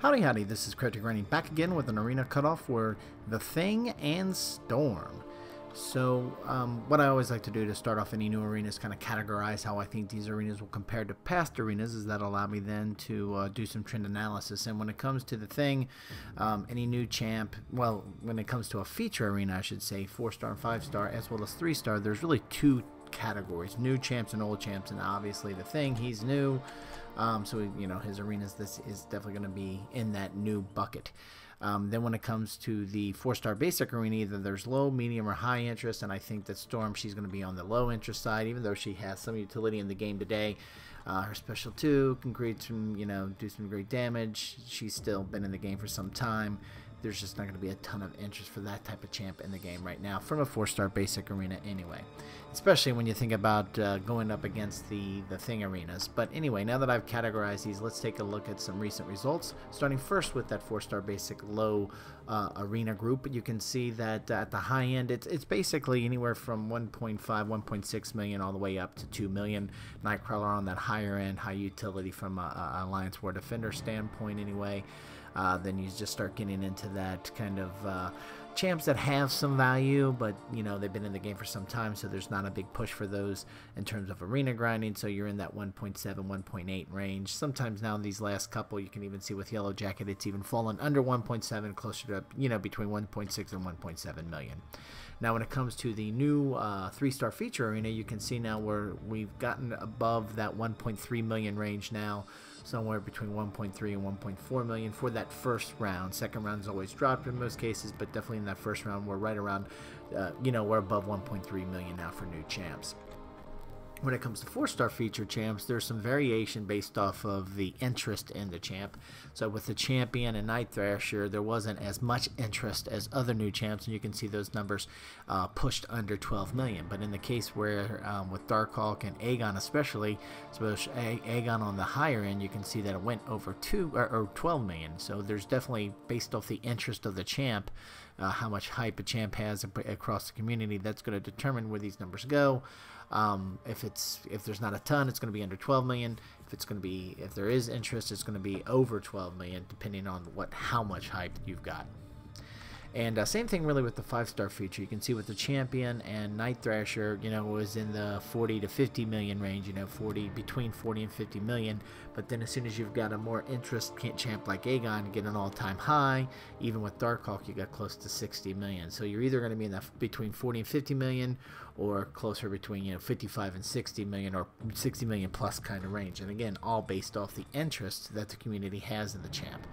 Howdy howdy, this is Cryptic Running back again with an arena cutoff for The Thing and Storm. So what I always like to do to start off any new arena is kind of categorize how I think these arenas will compare to past arenas, as that allow me then to do some trend analysis. And when it comes to The Thing, any new champ, well, when it comes to a feature arena, I should say 4-star and 5-star as well as 3-star, there's really two categories: new champs and old champs. And obviously The Thing, he's new, so you know his arenas, this is definitely going to be in that new bucket. Then when it comes to the 4-star basic arena, either there's low, medium, or high interest, and I think that Storm, she's going to be on the low interest side, even though she has some utility in the game today. Her special 2 can create some, do some great damage. She's still been in the game for some time. There's just not going to be a ton of interest for that type of champ in the game right now from a 4-star basic arena anyway, especially when you think about going up against the Thing arenas. But anyway, now that I've categorized these, let's take a look at some recent results, starting first with that 4-star basic low arena group. You can see that at the high end, it's basically anywhere from 1.5, 1.6 million all the way up to 2 million. Nightcrawler on that higher end, high utility from a Alliance War Defender standpoint anyway. Then you just start getting into that kind of champs that have some value, but they've been in the game for some time, so there's not a big push for those in terms of arena grinding. So you're in that 1.7, 1.8 range. Sometimes now in these last couple, you can even see with Yellow Jacket, it's even fallen under 1.7, closer to between 1.6 and 1.7 million. Now when it comes to the new 3-star feature arena, you can see now we've gotten above that 1.3 million range now, somewhere between 1.3 and 1.4 million for that first round. Second round is always dropped in most cases, but definitely in that first round we're right around, we're above 1.3 million now for new champs. When it comes to 4-star feature champs, there's some variation based off of the interest in the champ. So with the Champion and Night Thrasher, there wasn't as much interest as other new champs, and you can see those numbers pushed under 12 million. But in the case where with Darkhawk and Aegon especially, Aegon on the higher end, you can see that it went over 12 million. So there's definitely, based off the interest of the champ, how much hype a champ has across the community, that's going to determine where these numbers go. If there's not a ton, it's going to be under 12 million. If there is interest, it's going to be over 12 million, depending on how much hype you've got. And same thing really with the 5-star feature. You can see with the Champion and Night Thrasher, was in the 40 to 50 million range, between 40 and 50 million. But then as soon as you've got a more interest champ like Aegon, you get an all-time high. Even with Darkhawk, you got close to 60 million. So you're either going to be in that between 40 and 50 million, or closer between 55 and 60 million, or 60 million plus kind of range. And again, all based off the interest that the community has in the champ.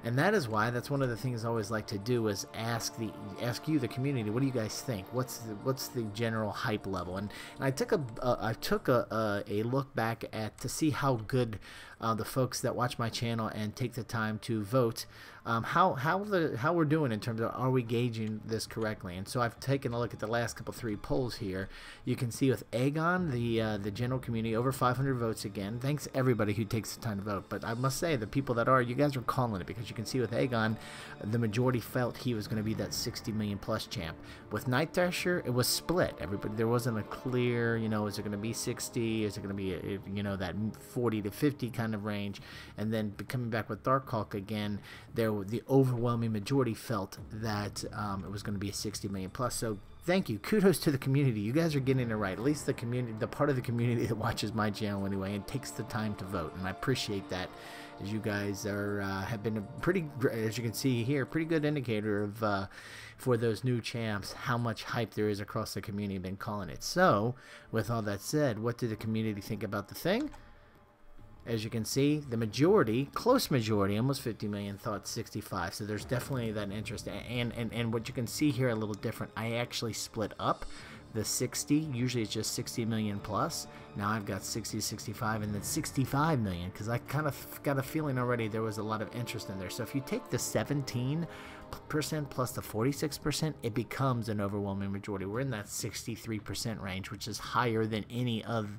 And that is why, that's one of the things I always like to do, is ask you, the community, what do you guys think? What's the general hype level? And I took a look back to see how good the folks that watch my channel and take the time to vote, how we're doing in terms of, are we gauging this correctly? And so I've taken a look at the last couple 3 polls here. You can see with Aegon, the general community, over 500 votes again. Thanks everybody who takes the time to vote. But I must say, the people that you guys are calling it, because you can see with Aegon, the majority felt he was going to be that 60 million plus champ. With Night Thrasher, it was split. There wasn't a clear, is it going to be 60? Is it going to be, that 40 to 50 kind of range? And then coming back with Darkhawk again, the overwhelming majority felt that it was going to be a 60 million plus. So thank you, kudos to the community. You guys are getting it right. At least the community, the part of the community that watches my channel anyway, and takes the time to vote, and I appreciate that, as you guys have been a pretty, as you can see here, pretty good indicator of for those new champs, how much hype there is across the community. I've been calling it. So with all that said, what did the community think about the thing? As you can see, the majority, close majority, almost 50 million, thought 65. So there's definitely that interest. And what you can see here a little different, I actually split up the 60. Usually it's just 60 million plus. Now I've got 60, 65, and then 65 million, because I kind of got a feeling already there was a lot of interest in there. So if you take the 17% plus the 46%, it becomes an overwhelming majority. We're in that 63% range, which is higher than any of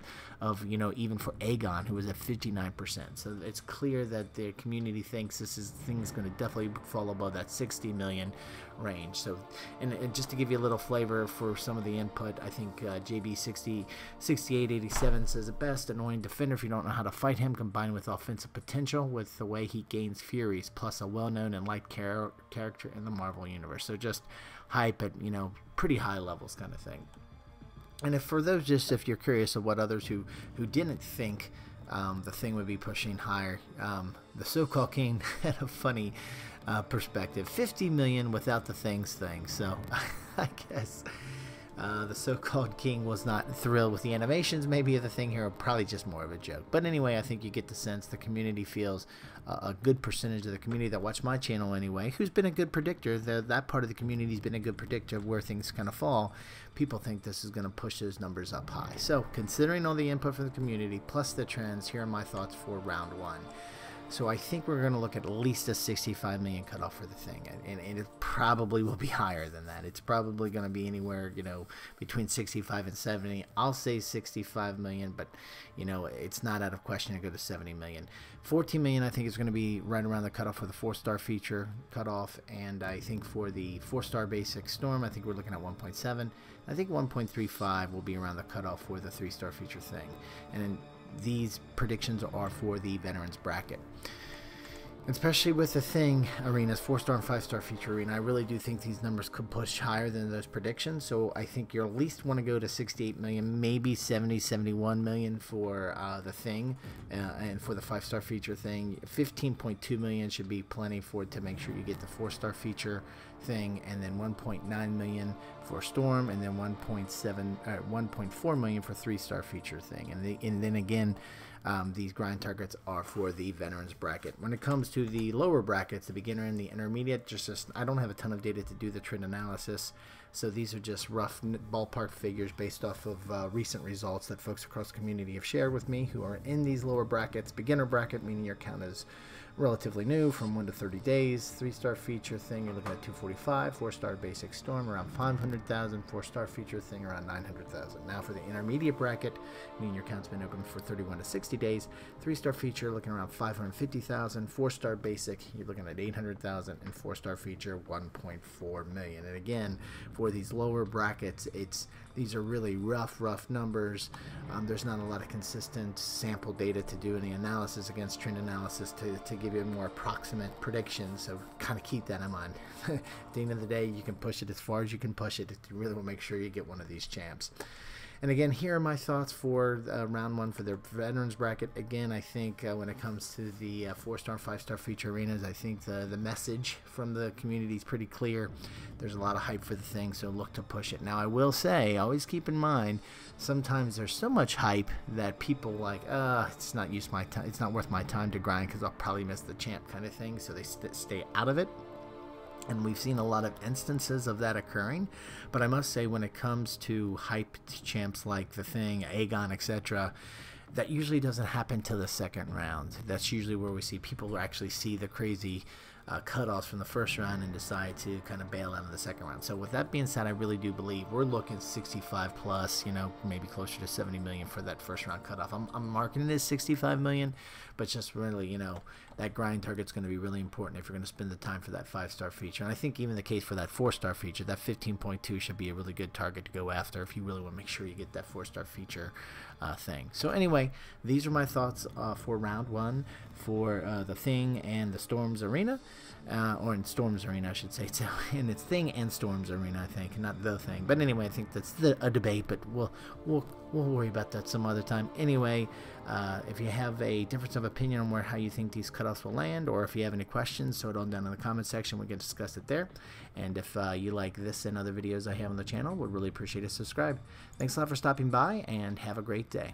even for Aegon, who was at 59%. So it's clear that the community thinks this thing's going to definitely fall above that 60 million range. So, and just to give you a little flavor for some of the input, I think JB 6887 Devin says it best: annoying defender if you don't know how to fight him, combined with offensive potential with the way he gains furies, plus a well-known and liked character in the Marvel universe. So just hype at, you know, pretty high levels kind of thing. And if for those, just if you're curious of what others who didn't think the Thing would be pushing higher, the so-called King had a funny perspective. 50 million without the Thing's thing. So I guess the so-called King was not thrilled with the animations, maybe, of the Thing here, or probably just more of a joke. But anyway, I think you get the sense the community feels, a good percentage of the community that watch my channel anyway, who's been a good predictor, that part of the community has been a good predictor of where things kind of fall. People think this is going to push those numbers up high. So considering all the input from the community plus the trends, here are my thoughts for round one. So I think we're going to look at least a 65 million cutoff for the Thing, and it probably will be higher than that. It's probably going to be anywhere, you know, between 65 and 70. I'll say 65 million, but, you know, it's not out of question to go to 70 million. 14 million, I think, is going to be right around the cutoff for the 4-star feature cutoff, and I think for the 4-star basic Storm, I think we're looking at 1.7. I think 1.35 will be around the cutoff for the 3-star feature Thing, and then these predictions are for the veterans bracket. Especially with the Thing arenas, 4-star and 5-star feature arena, I really do think these numbers could push higher than those predictions. So I think you'll at least want to go to 68 million, maybe 70, 71 million for the Thing, and for the 5-star feature Thing. 15.2 million should be plenty for it to make sure you get the 4-star feature Thing, and then 1.9 million for Storm, and then 1.4 million for 3-star feature Thing. And then again, these grind targets are for the veterans bracket. When it comes to the lower brackets, the beginner and the intermediate, just I don't have a ton of data to do the trend analysis, so these are just rough ballpark figures based off of recent results that folks across the community have shared with me who are in these lower brackets. Beginner bracket, meaning your account is relatively new, from 1 to 30 days. 3-star feature Thing, you're looking at 245. 4-star basic Storm around 500,000. 4-star feature Thing around 900,000. Now for the intermediate bracket, meaning your account's been open for 31 to 60 days. 3-star feature looking around 550,000. 4-star basic, you're looking at 800,000, and 4-star feature 1.4 million. And again, for these lower brackets, these are really rough numbers. There's not a lot of consistent sample data to do any analysis against trend analysis to give you a more approximate prediction, so kind of keep that in mind. At the end of the day, you can push it as far as you can push it. You really want to make sure you get one of these champs. And again, here are my thoughts for round one for the veterans bracket. Again, I think when it comes to the 4-star and 5-star feature arenas, I think the message from the community is pretty clear. There's a lot of hype for the Thing, so look to push it. Now, I will say, always keep in mind, sometimes there's so much hype that people like, it's not it's not worth my time to grind because I'll probably miss the champ kind of thing, so they stay out of it. And we've seen a lot of instances of that occurring, but I must say, when it comes to hyped champs like the Thing, Aegon, etc., that usually doesn't happen till the second round. That's usually where we see people actually see the crazy cutoffs from the first round and decide to kind of bail out of the second round. So with that being said, I really do believe we're looking 65 plus, you know, maybe closer to 70 million for that first round cutoff. I'm marking it as 65 million, but just really, you know, that grind target's going to be really important if you're going to spend the time for that 5-star feature. And I think even the case for that 4-star feature, that 15.2 should be a really good target to go after if you really want to make sure you get that 4-star feature Thing. So anyway, these are my thoughts for round one for the Thing and the Storms arena, or in Storms arena I should say. So and it's Thing and Storms arena, I think, not the Thing. But anyway, I think that's a debate, but we'll worry about that some other time. Anyway, if you have a difference of opinion on how you think these cutoffs will land, or if you have any questions, throw it on down in the comment section. We can discuss it there. And if you like this and other videos I have on the channel, would really appreciate a subscribe. Thanks a lot for stopping by, and have a great day.